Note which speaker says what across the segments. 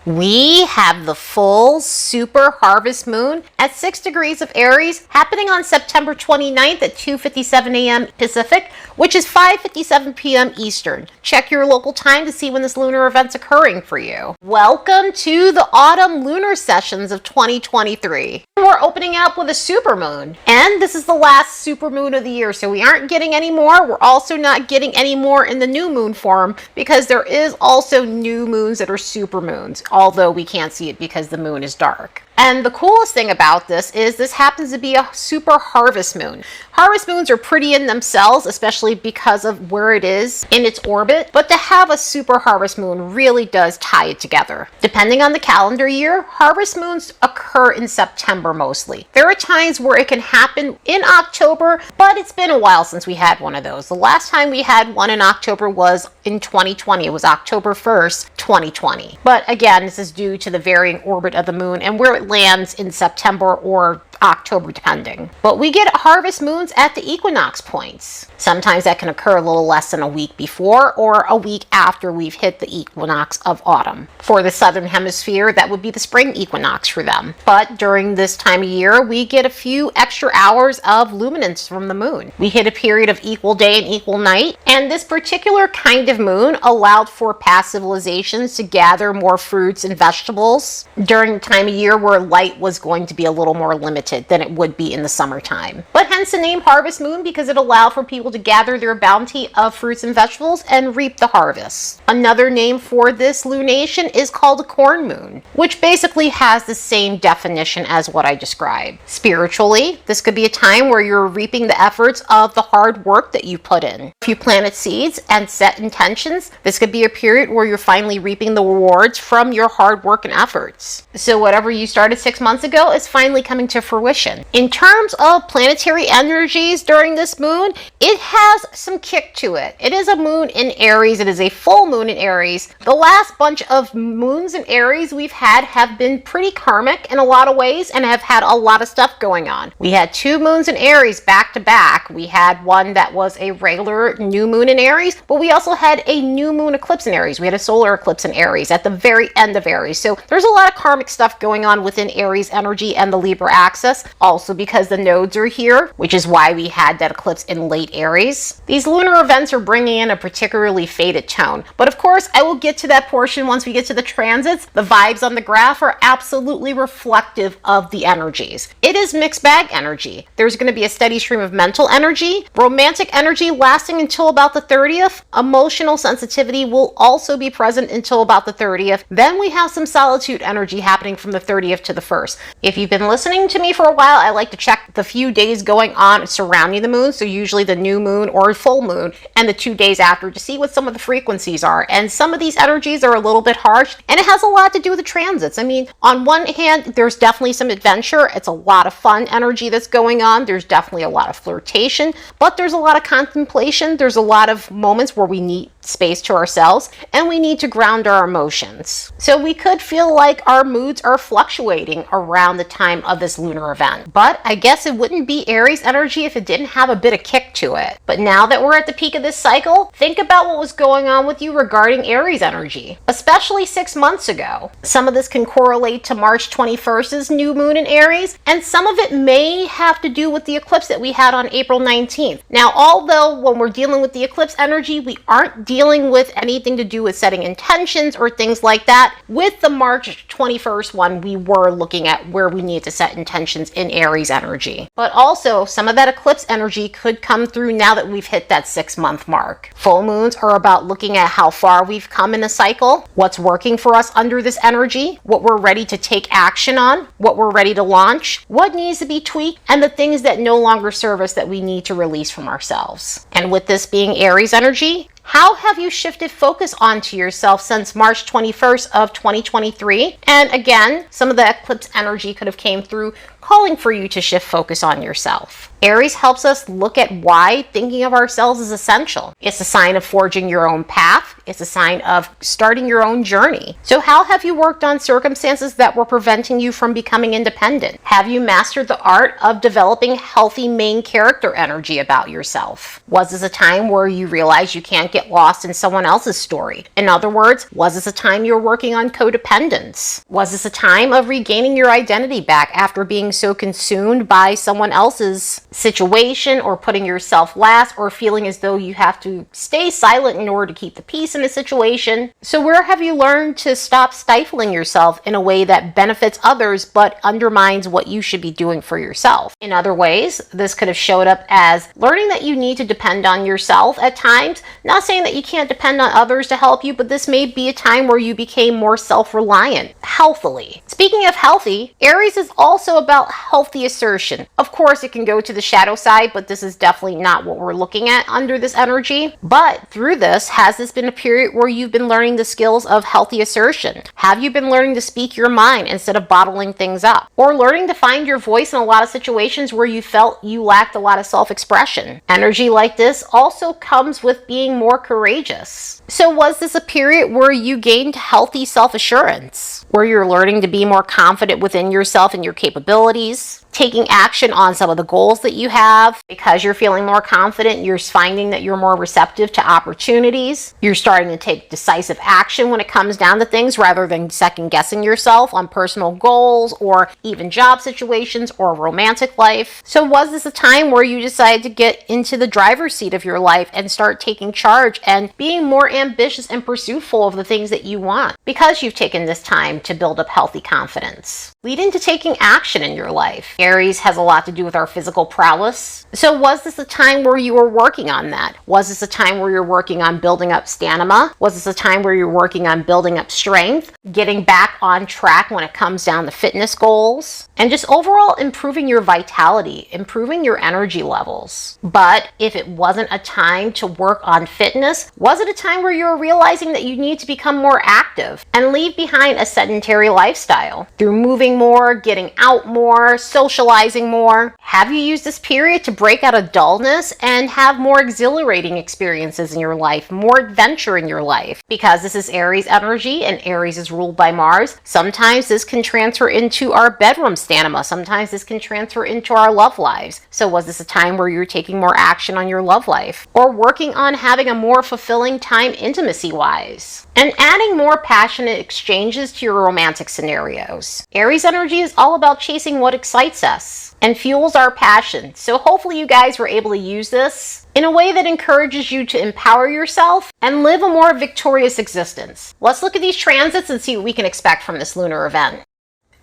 Speaker 1: We have the full super harvest moon at 6 degrees of Aries happening on September 29th at 2:57 a.m. Pacific, which is 5:57 p.m. Eastern. Check your local time to see when this lunar event's occurring for you. Welcome to the autumn lunar sessions of 2023. We're opening up with a supermoon, and this is the last supermoon of the year, so we aren't getting any more. We're also not getting any more in the new moon form because there is also new moons that are supermoons, although we can't see it because the moon is dark. And the coolest thing about this is this happens to be a super harvest moon. Harvest moons are pretty in themselves, especially because of where it is in its orbit, but to have a super harvest moon really does tie it together. Depending on the calendar year, harvest moons occur in September mostly. There are times where it can happen in October, but it's been a while since we had one of those. The last time we had one in October was in 2020. It was October 1st, 2020. But again, this is due to the varying orbit of the moon and where it lands in September or October depending. But we get harvest moons at the equinox points. Sometimes that can occur a little less than a week before or a week after we've hit the equinox of autumn. For the southern hemisphere, that would be the spring equinox for them. But during this time of year, we get a few extra hours of luminance from the moon. We hit a period of equal day and equal night, and this particular kind of moon allowed for past civilizations to gather more fruits and vegetables during the time of year where light was going to be a little more limited than it would be in the summertime. But hence the name harvest moon, because it allowed for people to gather their bounty of fruits and vegetables and reap the harvest. Another name for this lunation is called a corn moon, which basically has the same definition as what I described. Spiritually, this could be a time where you're reaping the efforts of the hard work that you put in. If you planted seeds and set intentions, this could be a period where you're finally reaping the rewards from your hard work and efforts. So whatever you started 6 months ago is finally coming to fruition. In terms of planetary energies during this moon, it has some kick to it. It is a moon in Aries. It is a full moon in Aries. The last bunch of moons in Aries we've had have been pretty karmic in a lot of ways and have had a lot of stuff going on. We had 2 moons in Aries back to back. We had one that was a regular new moon in Aries, but we also had a new moon eclipse in Aries. We had a solar eclipse in Aries at the very end of Aries. So there's a lot of karmic stuff going on within Aries energy and the Libra axis, also because the nodes are here, which is why we had that eclipse in late Aries. These lunar events are bringing in a particularly faded tone, but of course I will get to that portion once we get to the transits. The vibes on the graph are absolutely reflective of the energies. It is mixed bag energy. There's going to be a steady stream of mental energy, romantic energy lasting until about the 30th. Emotional sensitivity will also be present until about the 30th. Then we have some solitude energy happening from the 30th to the 1st. If you've been listening to me for a while, I like to check the few days going on surrounding the moon, so usually the new moon or full moon and the 2 days after, to see what some of the frequencies are. And some of these energies are a little bit harsh, and it has a lot to do with the transits. I mean, on one hand, there's definitely some adventure. It's a lot of fun energy that's going on. There's definitely a lot of flirtation, but there's a lot of contemplation. There's a lot of moments where we need space to ourselves and we need to ground our emotions. So we could feel like our moods are fluctuating around the time of this lunar event. But I guess it wouldn't be Aries energy if it didn't have a bit of kick to it. But now that we're at the peak of this cycle, think about what was going on with you regarding Aries energy, especially 6 months ago. Some of this can correlate to March 21st's new moon in Aries, and some of it may have to do with the eclipse that we had on April 19th. Now, although when we're dealing with the eclipse energy, we aren't dealing with anything to do with setting intentions or things like that. With the March 21st one, we were looking at where we need to set intentions in Aries energy. But also, some of that eclipse energy could come through now that we've hit that 6-month mark. Full moons are about looking at how far we've come in a cycle, what's working for us under this energy, what we're ready to take action on, what we're ready to launch, what needs to be tweaked, and the things that no longer serve us that we need to release from ourselves. And with this being Aries energy, how have you shifted focus onto yourself since March 21st of 2023? And again, some of the eclipse energy could have came through calling for you to shift focus on yourself. Aries helps us look at why thinking of ourselves is essential. It's a sign of forging your own path. It's a sign of starting your own journey. So how have you worked on circumstances that were preventing you from becoming independent? Have you mastered the art of developing healthy main character energy about yourself? Was this a time where you realized you can't get get lost in someone else's story. In other words, was this a time you were working on codependence? Was this a time of regaining your identity back after being so consumed by someone else's situation, or putting yourself last, or feeling as though you have to stay silent in order to keep the peace in a situation? So where have you learned to stop stifling yourself in a way that benefits others but undermines what you should be doing for yourself? In other ways, this could have showed up as learning that you need to depend on yourself at times. Not saying that you can't depend on others to help you, but this may be a time where you became more self-reliant, healthily. Speaking of healthy, Aries is also about healthy assertion. Of course, it can go to the shadow side, but this is definitely not what we're looking at under this energy. But through this, has this been a period where you've been learning the skills of healthy assertion? Have you been learning to speak your mind instead of bottling things up? Or learning to find your voice in a lot of situations where you felt you lacked a lot of self-expression? Energy like this also comes with being more courageous. So was this a period where you gained healthy self-assurance, where you're learning to be more confident within yourself and your capabilities, taking action on some of the goals that you have? Because you're feeling more confident, you're finding that you're more receptive to opportunities. You're starting to take decisive action when it comes down to things, rather than second guessing yourself on personal goals or even job situations or romantic life. So was this a time where you decided to get into the driver's seat of your life and start taking charge and being more ambitious and pursuitful of the things that you want, because you've taken this time to build up healthy confidence, leading to taking action in your life? Aries has a lot to do with our physical prowess. So was this a time where you were working on that? Was this a time where you're working on building up stamina? Was this a time where you're working on building up strength, getting back on track when it comes down to fitness goals, and just overall improving your vitality, improving your energy levels? But if it wasn't a time to work on fitness, was it a time where you were realizing that you need to become more active and leave behind a sedentary lifestyle through moving more, getting out more, socializing more? Have you used this period to break out of dullness and have more exhilarating experiences in your life, more adventure in your life? Because this is Aries energy, and Aries is ruled by Mars. Sometimes this can transfer into our bedroom stamina. Sometimes this can transfer into our love lives. So was this a time where you're taking more action on your love life, or working on having a more fulfilling time intimacy-wise, and adding more passionate exchanges to your romantic scenarios? Aries energy is all about chasing what excites us and fuels our passion. So hopefully you guys were able to use this in a way that encourages you to empower yourself and live a more victorious existence. Let's look at these transits and see what we can expect from this lunar event.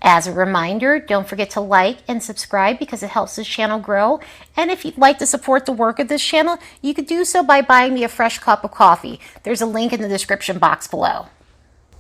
Speaker 1: As a reminder, don't forget to like and subscribe because it helps this channel grow. And if you'd like to support the work of this channel, you could do so by buying me a fresh cup of coffee. There's a link in the description box below.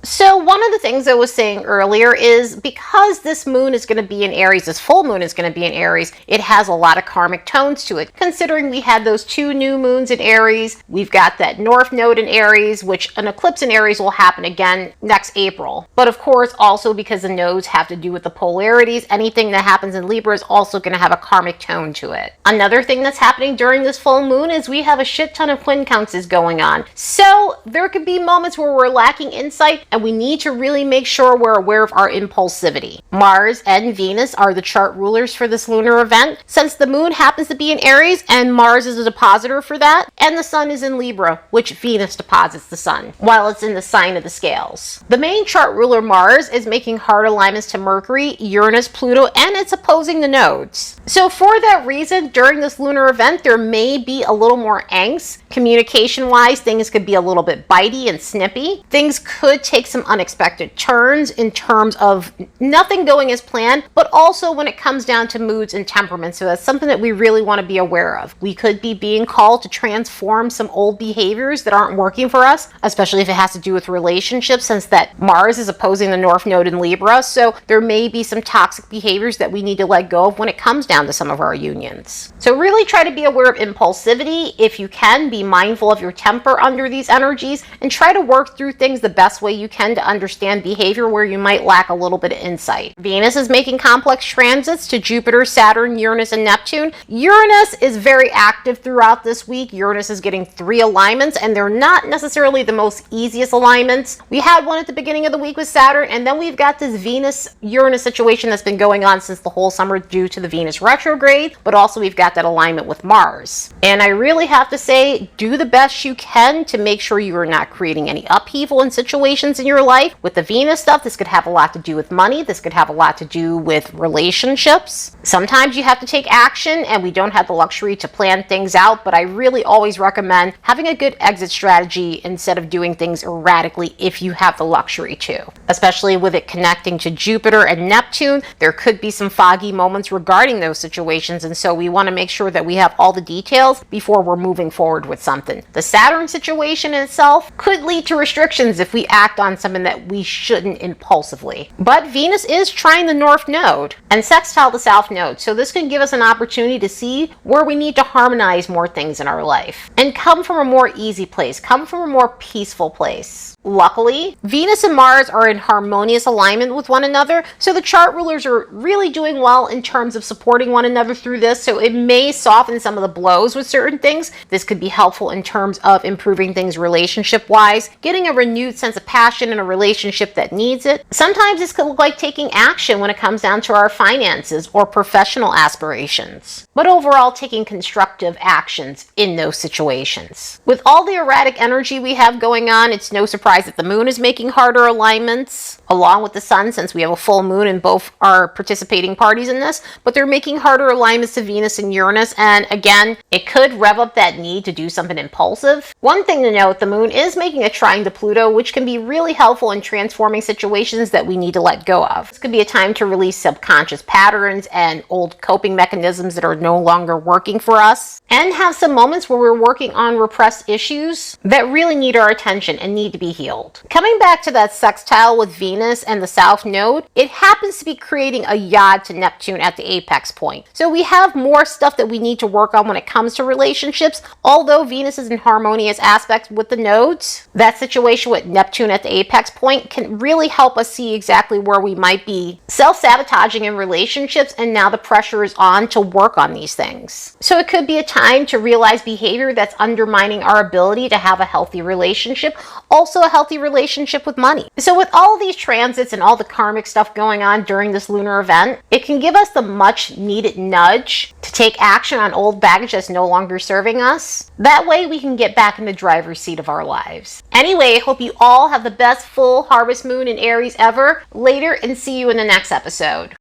Speaker 1: So one of the things I was saying earlier is, because this moon is going to be in Aries, this full moon is going to be in Aries, it has a lot of karmic tones to it. Considering we had those 2 new moons in Aries, we've got that North Node in Aries, which an eclipse in Aries will happen again next April. But of course, also because the nodes have to do with the polarities, anything that happens in Libra is also going to have a karmic tone to it. Another thing that's happening during this full moon is we have a shit ton of quincunxes going on. So there could be moments where we're lacking insight, and we need to really make sure we're aware of our impulsivity. Mars and Venus are the chart rulers for this lunar event, since the moon happens to be in Aries and Mars is a depositor for that, and the sun is in Libra, which Venus deposits the sun, while it's in the sign of the scales. The main chart ruler, Mars, is making hard alignments to Mercury, Uranus, Pluto, and it's opposing the nodes. So for that reason, during this lunar event, there may be a little more angst. Communication-wise, things could be a little bit bitey and snippy. Things could take some unexpected turns in terms of nothing going as planned, but also when it comes down to moods and temperaments. So that's something that we really want to be aware of. We could be being called to transform some old behaviors that aren't working for us, especially if it has to do with relationships, since that Mars is opposing the North Node in Libra. So there may be some toxic behaviors that we need to let go of when it comes down to some of our unions. So really try to be aware of impulsivity. If you can, be mindful of your temper under these energies and try to work through things the best way you can to understand behavior where you might lack a little bit of insight. Venus is making complex transits to Jupiter, Saturn, Uranus, and Neptune. Uranus is very active throughout this week. Uranus is getting 3 alignments, and they're not necessarily the most easiest alignments. We had one at the beginning of the week with Saturn, and then we've got this Venus-Uranus situation that's been going on since the whole summer due to the Venus retrograde, but also we've got that alignment with Mars. And I really have to say, Do the best you can to make sure you are not creating any upheaval in situations in your life. With the Venus stuff, this could have a lot to do with money. This could have a lot to do with relationships. Sometimes you have to take action and we don't have the luxury to plan things out, but I really always recommend having a good exit strategy instead of doing things erratically if you have the luxury to. Especially with it connecting to Jupiter and Neptune, there could be some foggy moments regarding those situations, and so we want to make sure that we have all the details before we're moving forward with something. The Saturn situation in itself could lead to restrictions if we act on something that we shouldn't impulsively. But Venus is trying the North Node and sextile the South Node, so this can give us an opportunity to see where we need to harmonize more things in our life and come from a more easy place, come from a more peaceful place. Luckily, Venus and Mars are in harmonious alignment with one another, so the chart rulers are really doing well in terms of supporting one another through this, so it may soften some of the blows with certain things. This could be helpful in terms of improving things relationship-wise, getting a renewed sense of passion in a relationship that needs it. Sometimes this could look like taking action when it comes down to our finances or professional aspirations, but overall taking constructive actions in those situations. With all the erratic energy we have going on, it's no surprise that the moon is making harder alignments along with the sun, since we have a full moon and both are participating parties in this, but they're making harder alignments to Venus and Uranus, and again, it could rev up that need to do something impulsive. One thing to note, the moon is making a trine to Pluto, which can be really helpful in transforming situations that we need to let go of. This could be a time to release subconscious patterns and old coping mechanisms that are no longer working for us, and have some moments where we're working on repressed issues that really need our attention and need to be healed. Coming back to that sextile with Venus and the South Node, it happens to be creating a yod to Neptune at the apex point. So we have more stuff that we need to work on when it comes to relationships. Although Venus is in harmonious aspects with the nodes, that situation with Neptune at the apex point can really help us see exactly where we might be self-sabotaging in relationships, and now the pressure is on to work on these things. So it could be a time to realize behavior that's undermining our ability to have a healthy relationship, also a healthy relationship with money. So with all of these transits and all the karmic stuff going on during this lunar event, it can give us the much needed nudge to take action on old baggage that's no longer serving us. That way we can get back in the driver's seat of our lives. Anyway, I hope you all have the best full harvest moon in Aries ever. Later, and see you in the next episode.